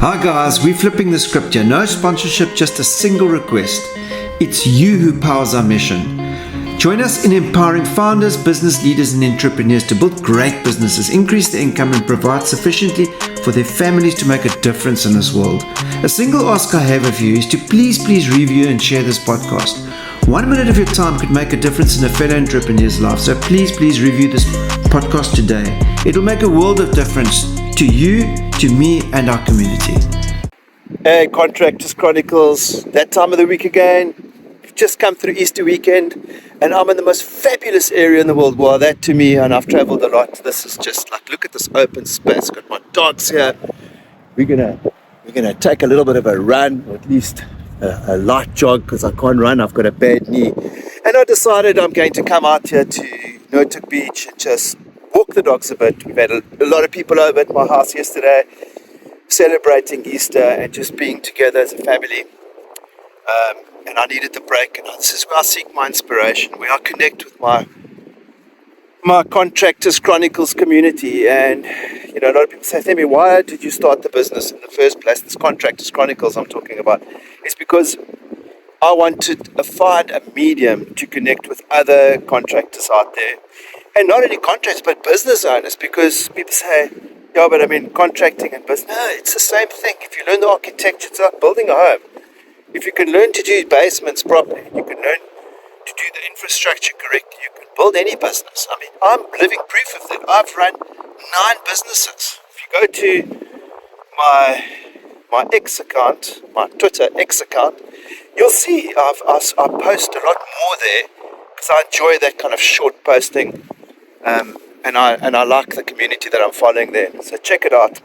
Hi guys, we're flipping the script here. No sponsorship, just a single request. It's you who powers our mission. Join us in empowering founders, business leaders and entrepreneurs to build great businesses, increase their income and provide sufficiently for their families to make a difference in this world. A single ask I have of you is to please review and share this podcast. 1 minute of your time could make a difference in a fellow entrepreneur's life, so please review this podcast today. It'll make a world of difference to you, to me and our community. Hey, Contractors Chronicles, that time of the week again. We've just come through Easter weekend and I'm in the most fabulous area in the world. Well, that to me, and I've traveled a lot. This is just like, look at this open space. Got my dogs here. We're gonna take a little bit of a run, or at least a light jog, because I can't run. I've got a bad knee. And I decided I'm going to come out here to Notuk Beach and just walk the dogs a bit. We've had a lot of people over at my house yesterday celebrating Easter and just being together as a family. And I needed the break, and this is where I seek my inspiration, where I connect with my Contractors Chronicles community. And a lot of people say to me, why did you start the business in the first place? This Contractors Chronicles I'm talking about. It's because I wanted to find a medium to connect with other contractors out there. And not only contractors, but business owners, because people say, yeah, but I mean, contracting and business, no, it's the same thing. If you learn the architecture, it's like building a home. If you can learn to do basements properly, you can learn to do the infrastructure correctly, you can build any business. I mean, I'm living proof of that. I've run 9 businesses. If you go to my X account, my Twitter X account, you'll see I post a lot more there because I enjoy that kind of short posting. And I like the community that I'm following there. So check it out.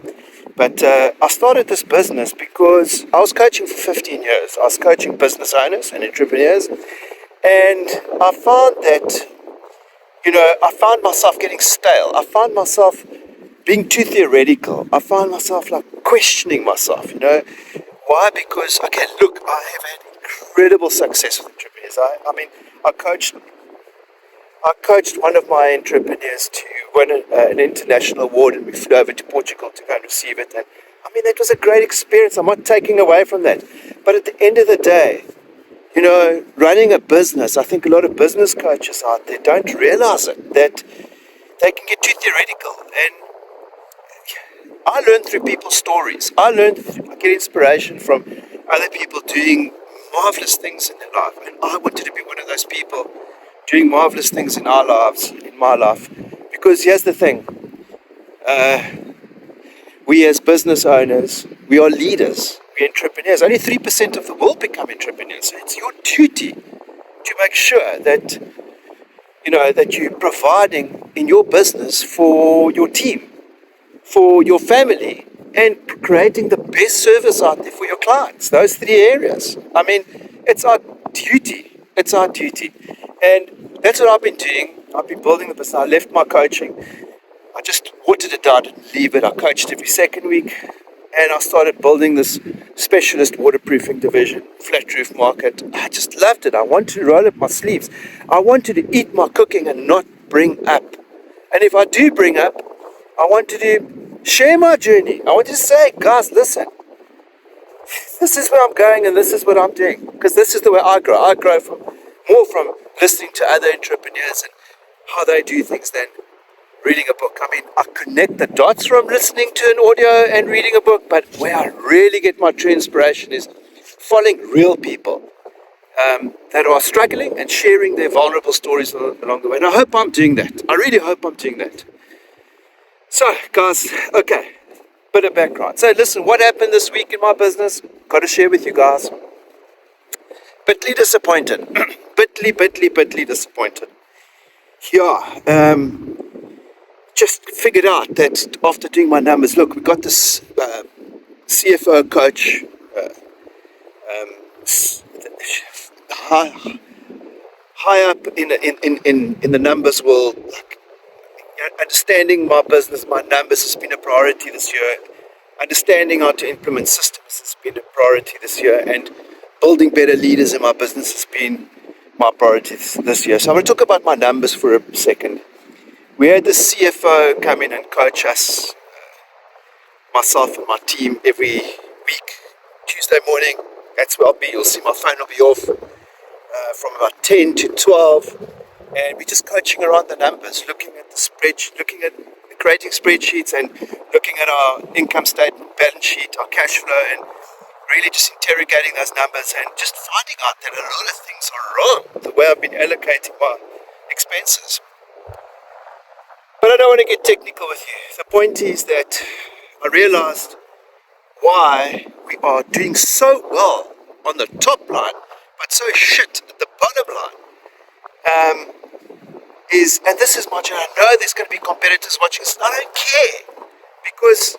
But I started this business because I was coaching for 15 years. I was coaching business owners and entrepreneurs. And I found that, I found myself getting stale. I found myself being too theoretical. I found myself like questioning myself, Why? Because, okay, look, I have had incredible success with entrepreneurs. I coached one of my entrepreneurs to win an international award, and we flew over to Portugal to go and receive it. And that was a great experience. I'm not taking away from that. But at the end of the day, running a business, I think a lot of business coaches out there don't realize it, that they can get too theoretical. And I learn through people's stories. I get inspiration from other people doing marvelous things in their life. And I wanted to be one of those people doing marvelous things in our lives, in my life. Because here's the thing, we as business owners, we are leaders, we're entrepreneurs. Only 3% of the world become entrepreneurs. So it's your duty to make sure that, that you're providing in your business for your team, for your family, and creating the best service out there for your clients. Those 3 areas. It's our duty. It's our duty. And that's what I've been doing. I've been building the business. I left my coaching. I just watered it down, didn't leave it. I coached every second week. And I started building this specialist waterproofing division, flat roof market. I just loved it. I wanted to roll up my sleeves. I wanted to eat my cooking and not bring up. And if I do bring up, I wanted to share my journey. I wanted to say, guys, listen. This is where I'm going and this is what I'm doing. Because this is the way I grow. I grow more from listening to other entrepreneurs and how they do things than reading a book. I connect the dots from listening to an audio and reading a book, but where I really get my true inspiration is following real people that are struggling and sharing their vulnerable stories along the way. And I hope I'm doing that. I really hope I'm doing that. So, guys, okay, bit of background. So, listen, what happened this week in my business? Got to share with you guys. Bitly disappointed. bitly disappointed. Yeah, just figured out that after doing my numbers, look, we got this CFO coach, high up in the numbers world. Understanding my business, my numbers has been a priority this year. Understanding how to implement systems has been a priority this year, and building better leaders in my business has been my priority this year. So I'm going to talk about my numbers for a second. We had the CFO come in and coach us, myself and my team, every Tuesday morning, that's where I'll be. You'll see my phone will be off from about 10 to 12. And we're just coaching around the numbers, looking at the spreadsheet, looking at creating spreadsheets and looking at our income statement, balance sheet, our cash flow, and really just interrogating those numbers and just finding out that a lot of things are wrong, the way I've been allocating my expenses. But I don't want to get technical with you. The point is that I realized why we are doing so well on the top line, but so shit at the bottom line. And this is much, and I know there's going to be competitors watching this. I don't care, because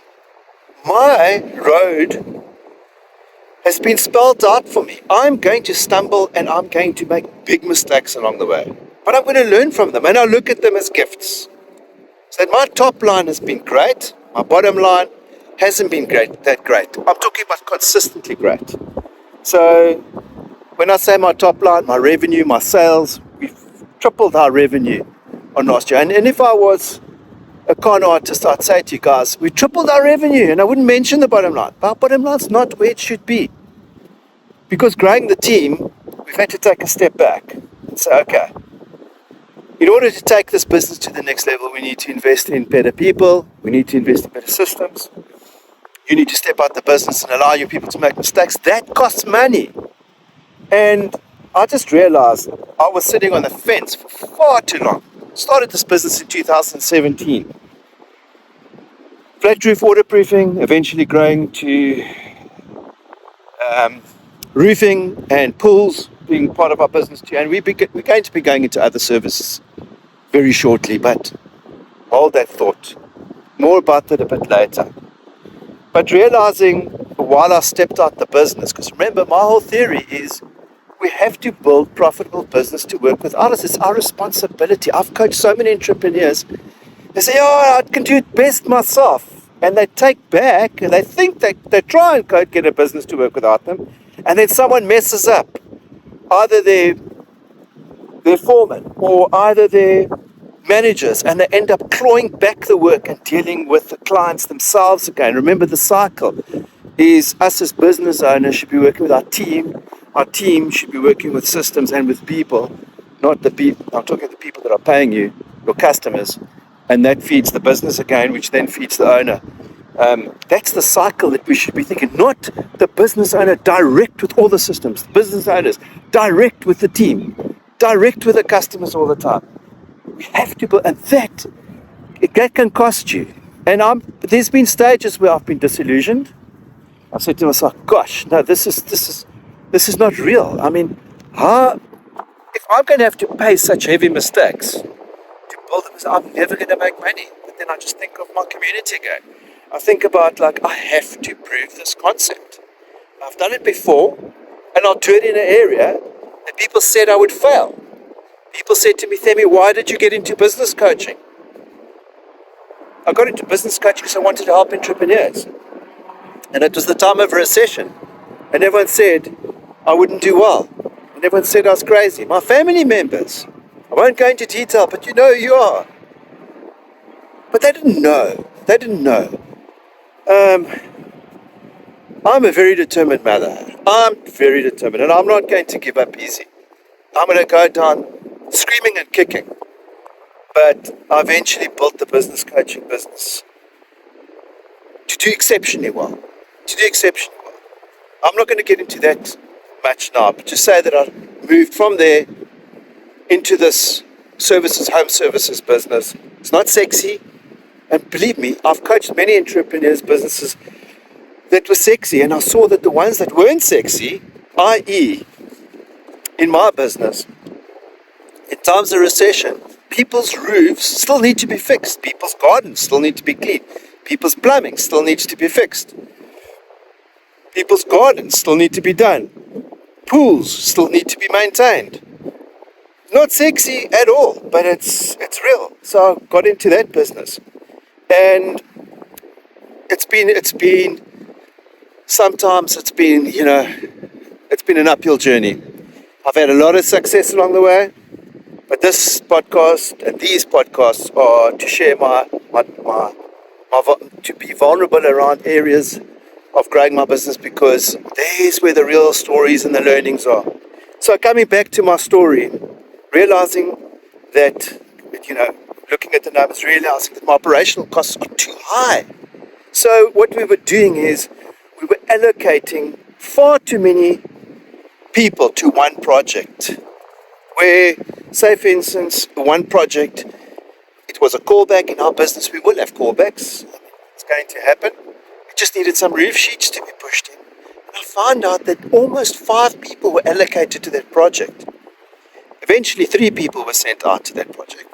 my road has been spelled out for me. I'm going to stumble and I'm going to make big mistakes along the way, but I'm going to learn from them, and I look at them as gifts. So that my top line has been great, my bottom line hasn't been that great. I'm talking about consistently great. So when I say my top line, my revenue, my sales, we've tripled our revenue on last year. And if I was a con artist, I'd say to you guys, we tripled our revenue, and I wouldn't mention the bottom line. But our bottom line's not where it should be. Because growing the team, we've had to take a step back and say, okay, in order to take this business to the next level, we need to invest in better people, we need to invest in better systems. You need to step out the business and allow your people to make mistakes. That costs money. And I just realized I was sitting on the fence for far too long. Started this business in 2017. Flat roof waterproofing, eventually growing to roofing and pools being part of our business too. And we're going to be going into other services very shortly, but hold that thought. More about that a bit later. But realizing while I stepped out the business, because remember, my whole theory is we have to build profitable business to work with others. It's our responsibility. I've coached so many entrepreneurs. They say, oh, I can do it best myself. And they take back, and they think they try and get a business to work without them. And then someone messes up. Either their foreman or either their managers, and they end up clawing back the work and dealing with the clients themselves again. Remember, the cycle is us as business owners should be working with our team. Our team should be working with systems and with people, not the people. I'm talking the people that are paying you, your customers, and that feeds the business again, which then feeds the owner. That's the cycle that we should be thinking, not the business owner direct with all the systems. The business owners direct with the team, direct with the customers all the time. We have to, and that can cost you. And there's been stages where I've been disillusioned. I said to myself, "Gosh, no, this is not real. I mean, if I'm going to have to pay such heavy mistakes to build this, I'm never going to make money." But then I just think of my community again. I think about I have to prove this concept. I've done it before, and I'll do it in an area that people said I would fail. People said to me, "Themi, why did you get into business coaching?" I got into business coaching because I wanted to help entrepreneurs. And it was the time of a recession. And everyone said I wouldn't do well. And everyone said I was crazy. My family members, I won't go into detail, but you know who you are. But they didn't know. They didn't know. I'm a very determined mother. I'm very determined. And I'm not going to give up easy. I'm going to go down screaming and kicking. But I eventually built the business coaching business to do exceptionally well. I'm not going to get into that much now, but just say that I moved from there into this home services business. It's not sexy. And believe me, I've coached many entrepreneurs' businesses that were sexy, and I saw that the ones that weren't sexy, i.e., in my business, in times of recession, people's roofs still need to be fixed. People's gardens still need to be cleaned. People's plumbing still needs to be fixed. People's gardens still need to be done. Pools still need to be maintained. Not sexy at all, but it's real. So I got into that business. And it's been an uphill journey. I've had a lot of success along the way. But this podcast and these podcasts are to share to be vulnerable around areas of growing my business, because there's where the real stories and the learnings are. So coming back to my story, realizing that, looking at the numbers, realizing that my operational costs are too high. So what we were doing is we were allocating far too many people to one project. Where, say for instance, one project, it was a callback. In our business, we will have callbacks. It's going to happen. We just needed some roof sheets to be pushed in. And I found out that almost 5 people were allocated to that project. Eventually, 3 people were sent out to that project.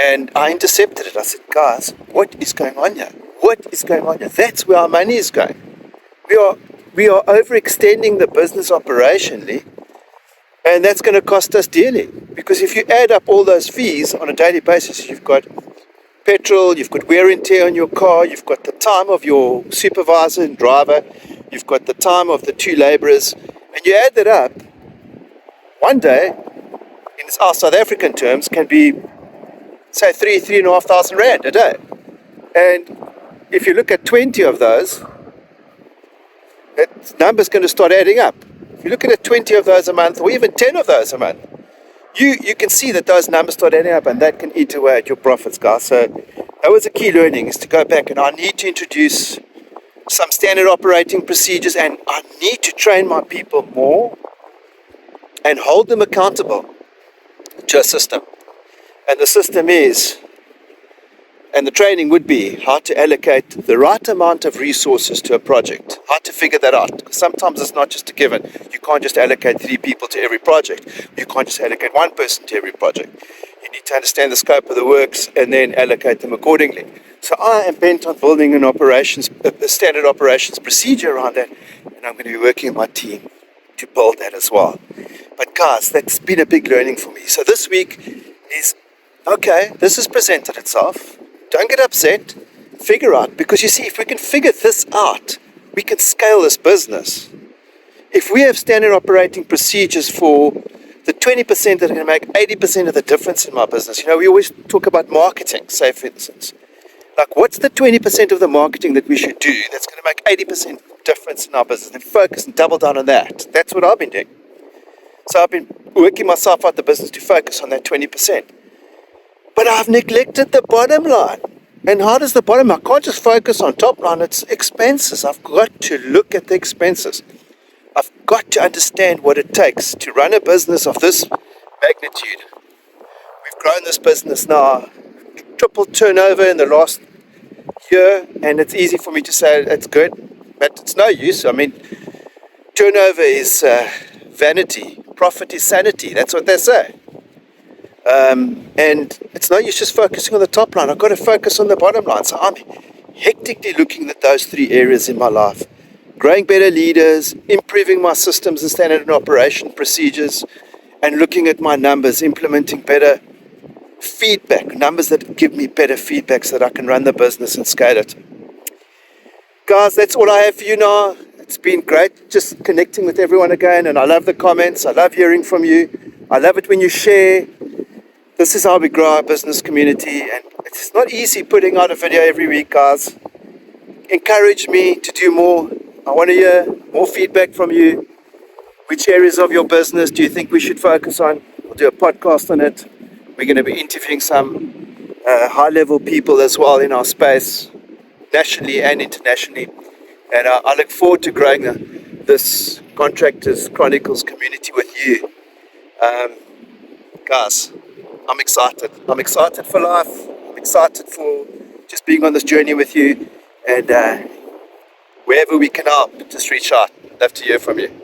And I intercepted it. I said, guys, what is going on here? What is going on here? That's where our money is going. We are overextending the business operationally, and that's going to cost us dearly. Because if you add up all those fees on a daily basis, you've got petrol, you've got wear and tear on your car, you've got the time of your supervisor and driver, you've got the time of the 2 laborers, and you add that up, one day, in our South African terms, can be, say, 3,500 rand a day. And if you look at 20 of those, that number's going to start adding up. If you look at 20 of those a month, or even 10 of those a month, you can see that those numbers start adding up, and that can eat away at your profits, guys. So that was a key learning, is to go back, and I need to introduce some standard operating procedures, and I need to train my people more and hold them accountable to a system. And the system is, and the training would be, how to allocate the right amount of resources to a project, how to figure that out. Because sometimes it's not just a given. You can't just allocate 3 people to every project. You can't just allocate 1 person to every project. You need to understand the scope of the works and then allocate them accordingly. So I am bent on building a standard operations procedure around that, and I'm going to be working with my team to build that as well. But guys, that's been a big learning for me. So this week is, okay, this has presented itself. Don't get upset. Figure out, because you see, if we can figure this out, we can scale this business. If we have standard operating procedures for the 20% that are going to make 80% of the difference in my business, we always talk about marketing, say for instance. Like, what's the 20% of the marketing that we should do that's going to make 80% difference in our business, and focus and double down on that? That's what I've been doing. So I've been working myself out the business to focus on that 20%. But I've neglected the bottom line. And how does the bottom line? I can't just focus on top line, it's expenses. I've got to look at the expenses. I've got to understand what it takes to run a business of this magnitude. We've grown this business now, tripled turnover in the last year, and it's easy for me to say it's good, but it's no use. I mean, turnover is vanity, profit is sanity. That's what they say. And it's no use just focusing on the top line. I've got to focus on the bottom line. So I'm hectically looking at those 3 areas in my life. Growing better leaders, improving my systems and standard and operation procedures, and looking at my numbers, implementing better feedback, numbers that give me better feedback so that I can run the business and scale it. Guys, that's all I have for you now. It's been great just connecting with everyone again, and I love the comments. I love hearing from you. I love it when you share. This is how we grow our business community, and it's not easy putting out a video every week, guys. Encourage me to do more. I want to hear more feedback from you. Which areas of your business do you think we should focus on? We'll do a podcast on it. We're going to be interviewing some high-level people as well in our space, nationally and internationally. And I look forward to growing this Contractors Chronicles community with you. Guys, I'm excited. I'm excited for life. I'm excited for just being on this journey with you. And wherever we can help, just reach out. Love to hear from you.